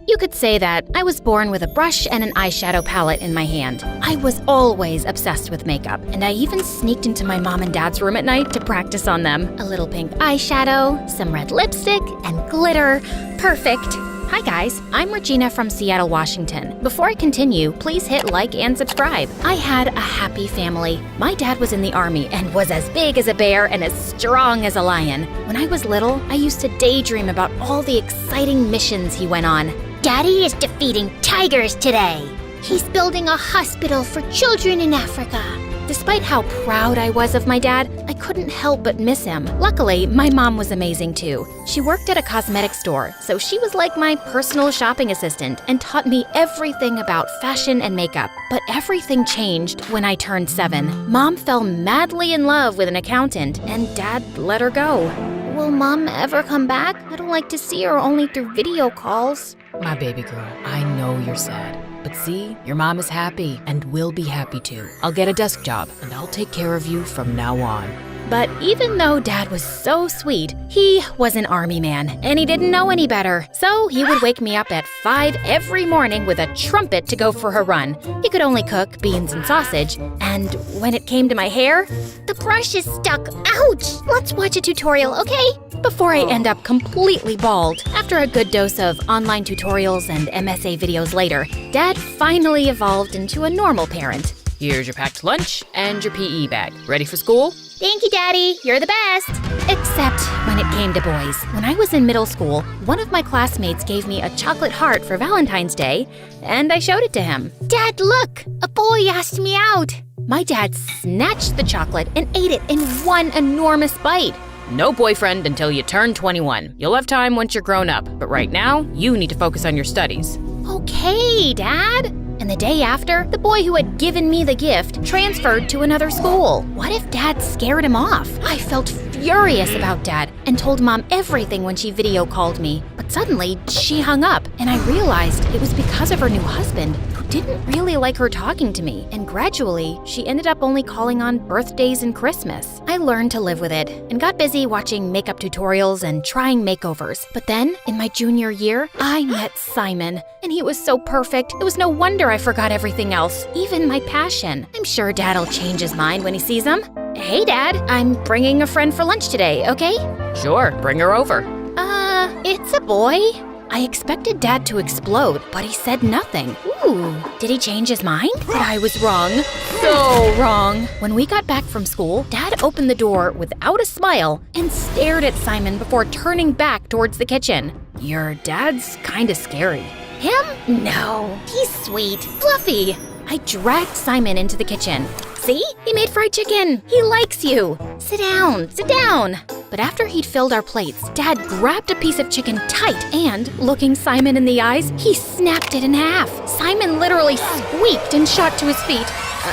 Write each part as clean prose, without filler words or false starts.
You could say that I was born with a brush and an eyeshadow palette in my hand. I was always obsessed with makeup, and I even sneaked into my mom and dad's room at night to practice on them. A little pink eyeshadow, some red lipstick, and glitter. Perfect. Hi guys, I'm Regina from Seattle, Washington. Before I continue, please hit like and subscribe. I had a happy family. My dad was in the army and was as big as a bear and as strong as a lion. When I was little, I used to daydream about all the exciting missions he went on. Daddy is defeating tigers today. He's building a hospital for children in Africa. Despite how proud I was of my dad, I couldn't help but miss him. Luckily, my mom was amazing too. She worked at a cosmetic store, so she was like my personal shopping assistant and taught me everything about fashion and makeup. But everything changed when I turned 7. Mom fell madly in love with an accountant, and Dad let her go. Will Mom ever come back? I don't like to see her only through video calls. My baby girl, I know you're sad. But see, your mom is happy and will be happy too. I'll get a desk job and I'll take care of you from now on. But even though Dad was so sweet, he was an army man, and he didn't know any better. So he would wake me up at 5 every morning with a trumpet to go for a run. He could only cook beans and sausage, and when it came to my hair, the brush is stuck. Ouch! Let's watch a tutorial, okay? Before I end up completely bald. After a good dose of online tutorials and MSA videos later, Dad finally evolved into a normal parent. Here's your packed lunch and your PE bag. Ready for school? Thank you, Daddy. You're the best. Except when it came to boys. When I was in middle school, one of my classmates gave me a chocolate heart for Valentine's Day, and I showed it to him. Dad, look! A boy asked me out. My dad snatched the chocolate and ate it in one enormous bite. No boyfriend until you turn 21. You'll have time once you're grown up, but right now, you need to focus on your studies. Okay, Dad. And the day after, the boy who had given me the gift transferred to another school. What if Dad scared him off? I felt furious about Dad and told Mom everything when she video called me. But suddenly, she hung up, and I realized it was because of her new husband, who didn't really like her talking to me. And gradually, she ended up only calling on birthdays and Christmas. I learned to live with it and got busy watching makeup tutorials and trying makeovers. But then, in my junior year, I met Simon, and he was so perfect. It was no wonder I forgot everything else, even my passion. I'm sure Dad'll change his mind when he sees him. Hey, Dad, I'm bringing a friend for lunch today, okay? Sure, bring her over. It's a boy. I expected Dad to explode, but he said nothing. Ooh, did he change his mind? But I was wrong. So wrong. When we got back from school, Dad opened the door without a smile and stared at Simon before turning back towards the kitchen. Your dad's kinda scary. Him? No, he's sweet, fluffy. I dragged Simon into the kitchen. See? He made fried chicken. He likes you. Sit down, sit down. But after he'd filled our plates, Dad grabbed a piece of chicken tight and, looking Simon in the eyes, he snapped it in half. Simon literally squeaked and shot to his feet.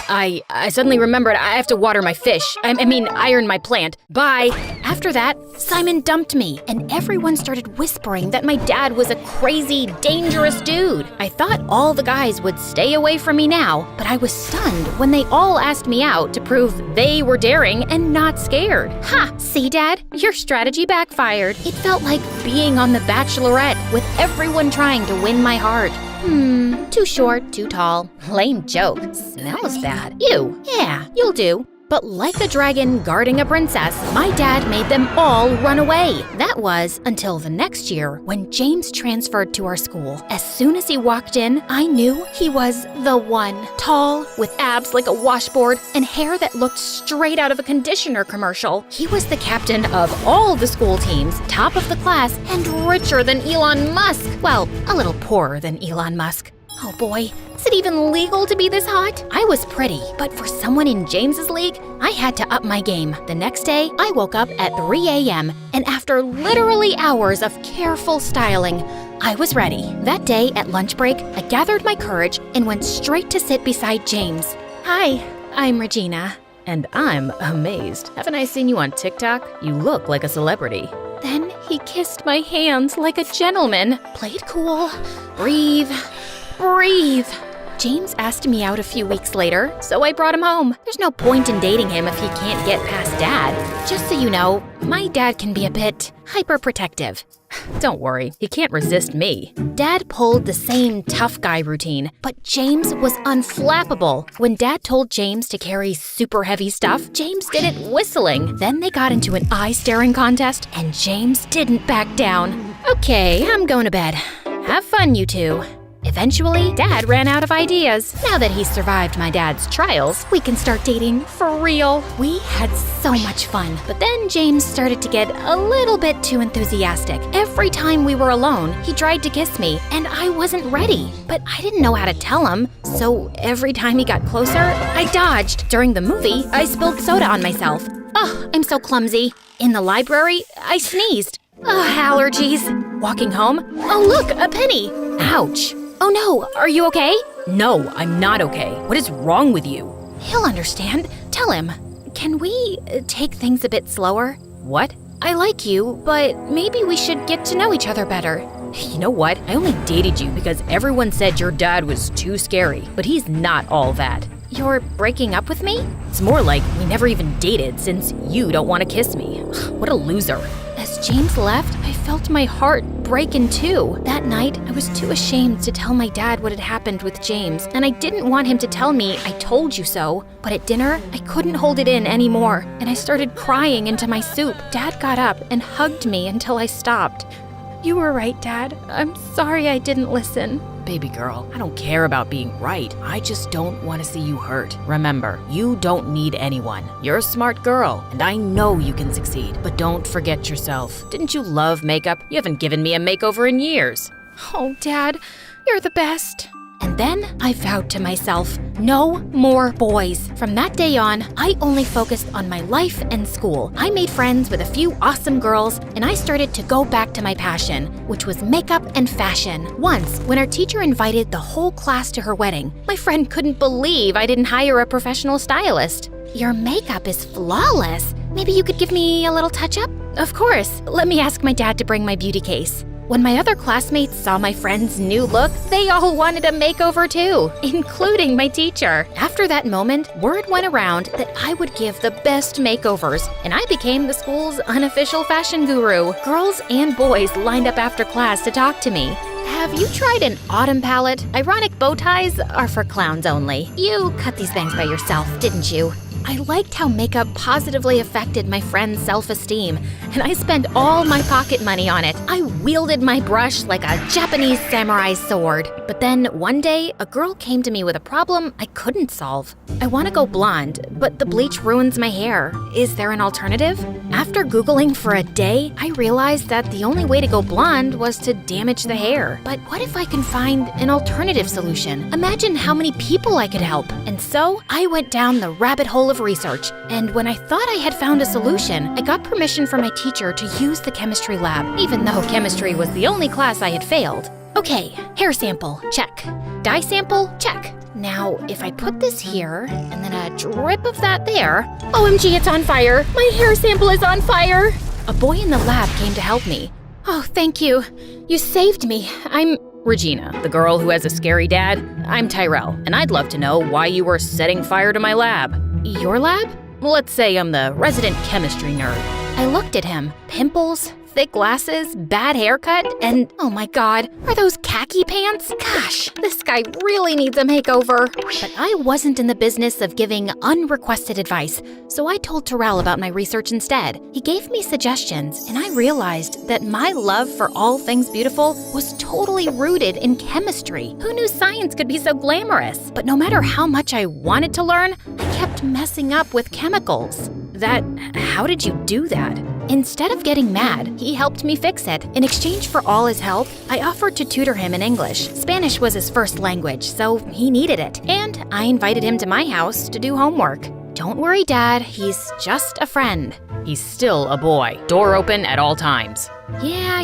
I suddenly remembered I have to water my fish. I mean, iron my plant. Bye. After that, Simon dumped me, and everyone started whispering that my dad was a crazy, dangerous dude. I thought all the guys would stay away from me now, but I was stunned when they all asked me out to prove they were daring and not scared. Ha! See, Dad? Your strategy backfired. It felt like being on The Bachelorette with everyone trying to win my heart. Too short, too tall. Lame joke. Smells bad. Ew. Yeah, you'll do. But like a dragon guarding a princess, my dad made them all run away. That was until the next year when James transferred to our school. As soon as he walked in, I knew he was the one. Tall, with abs like a washboard, and hair that looked straight out of a conditioner commercial. He was the captain of all the school teams, top of the class, and richer than Elon Musk. Well, a little poorer than Elon Musk. Oh boy, is it even legal to be this hot? I was pretty, but for someone in James's league, I had to up my game. The next day, I woke up at 3 a.m., and after literally hours of careful styling, I was ready. That day at lunch break, I gathered my courage and went straight to sit beside James. Hi, I'm Regina. And I'm amazed. Haven't I seen you on TikTok? You look like a celebrity. Then he kissed my hands like a gentleman. Play it cool. Breathe. Breathe. James asked me out a few weeks later, so I brought him home. There's no point in dating him if he can't get past Dad. Just so you know, my dad can be a bit hyperprotective. Don't worry, he can't resist me. Dad pulled the same tough guy routine, but James was unflappable. When Dad told James to carry super heavy stuff, James did it whistling. Then they got into an eye-staring contest, and James didn't back down. Okay, I'm going to bed. Have fun, you two. Eventually, Dad ran out of ideas. Now that he's survived my dad's trials, we can start dating for real. We had so much fun, but then James started to get a little bit too enthusiastic. Every time we were alone, he tried to kiss me, and I wasn't ready. But I didn't know how to tell him, so every time he got closer, I dodged. During the movie, I spilled soda on myself. Oh, I'm so clumsy. In the library, I sneezed. Oh, allergies. Walking home, oh look, a penny. Ouch. Oh no, are you okay? No, I'm not okay. What is wrong with you? He'll understand. Tell him. Can we take things a bit slower? What? I like you, but maybe we should get to know each other better. You know what? I only dated you because everyone said your dad was too scary, but he's not all that. You're breaking up with me? It's more like we never even dated since you don't want to kiss me. What a loser. As James left, I felt my heart break in two. That night, I was too ashamed to tell my dad what had happened with James, and I didn't want him to tell me I told you so. But at dinner, I couldn't hold it in anymore, and I started crying into my soup. Dad got up and hugged me until I stopped. You were right, Dad. I'm sorry I didn't listen. Baby girl, I don't care about being right. I just don't want to see you hurt. Remember, you don't need anyone. You're a smart girl, and I know you can succeed. But don't forget yourself. Didn't you love makeup? You haven't given me a makeover in years. Oh, Dad, you're the best. And then I vowed to myself, no more boys. From that day on, I only focused on my life and school. I made friends with a few awesome girls, and I started to go back to my passion, which was makeup and fashion. Once, when our teacher invited the whole class to her wedding, my friend couldn't believe I didn't hire a professional stylist. Your makeup is flawless. Maybe you could give me a little touch-up? Of course. Let me ask my dad to bring my beauty case. When my other classmates saw my friend's new look, they all wanted a makeover too, including my teacher. After that moment, word went around that I would give the best makeovers, and I became the school's unofficial fashion guru. Girls and boys lined up after class to talk to me. Have you tried an autumn palette? Ironic bow ties are for clowns only. You cut these bangs by yourself, didn't you? I liked how makeup positively affected my friend's self-esteem, and I spent all my pocket money on it. I wielded my brush like a Japanese samurai's sword. But then one day, a girl came to me with a problem I couldn't solve. I want to go blonde, but the bleach ruins my hair. Is there an alternative? After Googling for a day, I realized that the only way to go blonde was to damage the hair. But what if I can find an alternative solution? Imagine how many people I could help. And so, I went down the rabbit hole of research, and when I thought I had found a solution, I got permission from my teacher to use the chemistry lab, even though chemistry was the only class I had failed. Okay, hair sample, check. Dye sample, check. Now, if I put this here, and then a drip of that there, OMG, it's on fire! My hair sample is on fire! A boy in the lab came to help me. Oh, thank you. You saved me. I'm Regina, the girl who has a scary dad. I'm Tyrell, and I'd love to know why you were setting fire to my lab. Your lab? Let's say I'm the resident chemistry nerd. I looked at him. Pimples, thick glasses, bad haircut, and oh my god, are those khaki pants? Gosh, this guy really needs a makeover. But I wasn't in the business of giving unrequested advice, so I told Tyrell about my research instead. He gave me suggestions, and I realized that my love for all things beautiful was totally rooted in chemistry. Who knew science could be so glamorous? But no matter how much I wanted to learn, I kept messing up with chemicals. How did you do that? Instead of getting mad, he helped me fix it. In exchange for all his help, I offered to tutor him in English. Spanish was his first language, so he needed it. And I invited him to my house to do homework. Don't worry, Dad, he's just a friend. He's still a boy. Door open at all times. Yeah.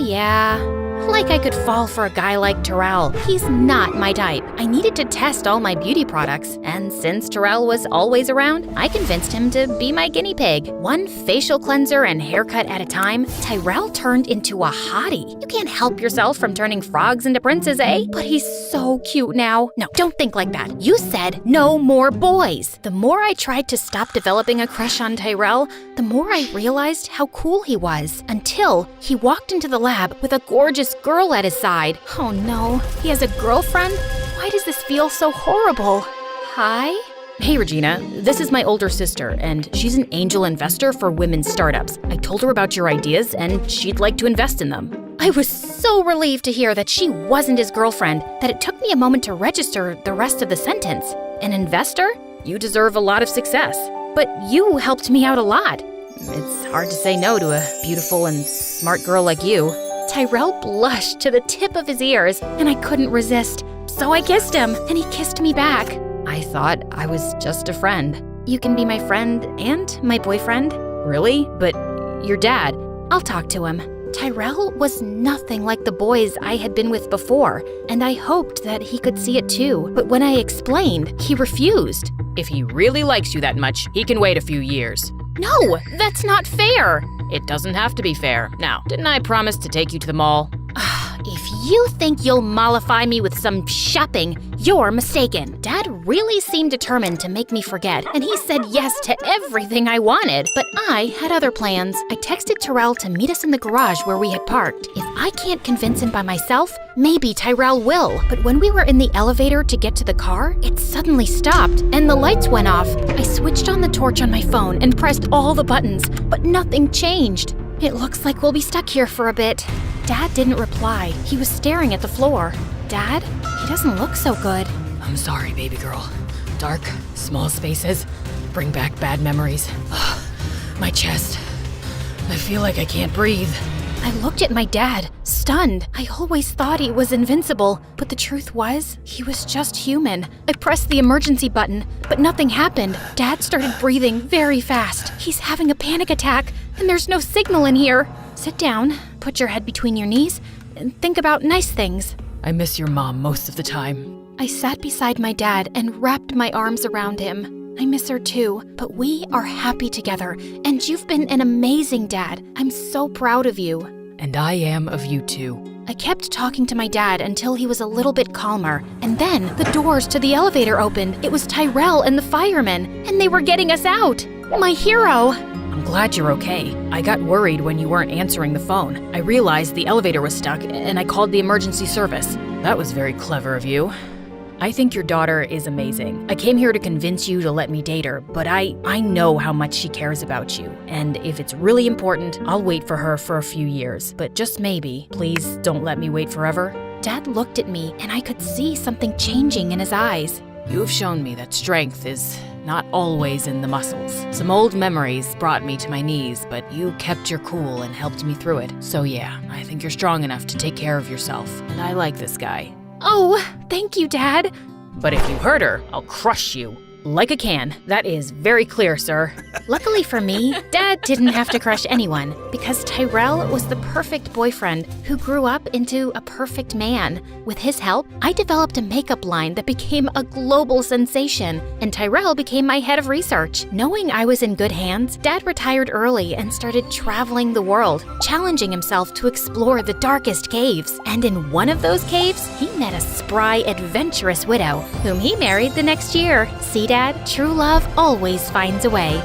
Like I could fall for a guy like Terrell. He's not my type. I needed to test all my beauty products, and since Terrell was always around, I convinced him to be my guinea pig. One facial cleanser and haircut at a time, Tyrell turned into a hottie. You can't help yourself from turning frogs into princes, eh? But he's so cute now. No, don't think like that. You said no more boys. The more I tried to stop developing a crush on Tyrell, the more I realized how cool he was. Until he walked into the lab with a gorgeous girl at his side. Oh no, he has a girlfriend? Why does this feel so horrible? Hi? Hey Regina, this is my older sister, and she's an angel investor for women's startups. I told her about your ideas, and she'd like to invest in them. I was so relieved to hear that she wasn't his girlfriend that it took me a moment to register the rest of the sentence. An investor? You deserve a lot of success. But you helped me out a lot. It's hard to say no to a beautiful and smart girl like you. Tyrell blushed to the tip of his ears, and I couldn't resist. So I kissed him, and he kissed me back. I thought I was just a friend. You can be my friend and my boyfriend. Really? But your dad. I'll talk to him. Tyrell was nothing like the boys I had been with before, and I hoped that he could see it too. But when I explained, he refused. If he really likes you that much, he can wait a few years. No, that's not fair. It doesn't have to be fair. Now, didn't I promise to take you to the mall? If you think you'll mollify me with some shopping, you're mistaken. Dad really seemed determined to make me forget, and he said yes to everything I wanted. But I had other plans. I texted Tyrell to meet us in the garage where we had parked. If I can't convince him by myself, maybe Tyrell will. But when we were in the elevator to get to the car, it suddenly stopped, and the lights went off. I switched on the torch on my phone and pressed all the buttons, but nothing changed. It looks like we'll be stuck here for a bit. Dad didn't reply. He was staring at the floor. Dad, he doesn't look so good. I'm sorry, baby girl. Dark, small spaces bring back bad memories. My chest. I feel like I can't breathe. I looked at my dad, stunned. I always thought he was invincible, but the truth was, he was just human. I pressed the emergency button, but nothing happened. Dad started breathing very fast. He's having a panic attack, and there's no signal in here. Sit down, put your head between your knees, and think about nice things. I miss your mom most of the time. I sat beside my dad and wrapped my arms around him. I miss her too, but we are happy together, and you've been an amazing dad. I'm so proud of you. And I am of you too. I kept talking to my dad until he was a little bit calmer, and then the doors to the elevator opened. It was Tyrell and the firemen, and they were getting us out. My hero! I'm glad you're okay. I got worried when you weren't answering the phone. I realized the elevator was stuck, and I called the emergency service. That was very clever of you. I think your daughter is amazing. I came here to convince you to let me date her, but I know how much she cares about you. And if it's really important, I'll wait for her for a few years. But just maybe, please don't let me wait forever. Dad looked at me, and I could see something changing in his eyes. You have shown me that strength is not always in the muscles. Some old memories brought me to my knees, but you kept your cool and helped me through it. So yeah, I think you're strong enough to take care of yourself. And I like this guy. Oh, thank you, Dad. But if you hurt her, I'll crush you. Like a can. That is very clear, sir. Luckily for me, Dad didn't have to crush anyone because Tyrell was the perfect boyfriend who grew up into a perfect man. With his help, I developed a makeup line that became a global sensation, and Tyrell became my head of research. Knowing I was in good hands, Dad retired early and started traveling the world, challenging himself to explore the darkest caves. And in one of those caves, he met a spry, adventurous widow, whom he married the next year. See, Dad, true love always finds a way.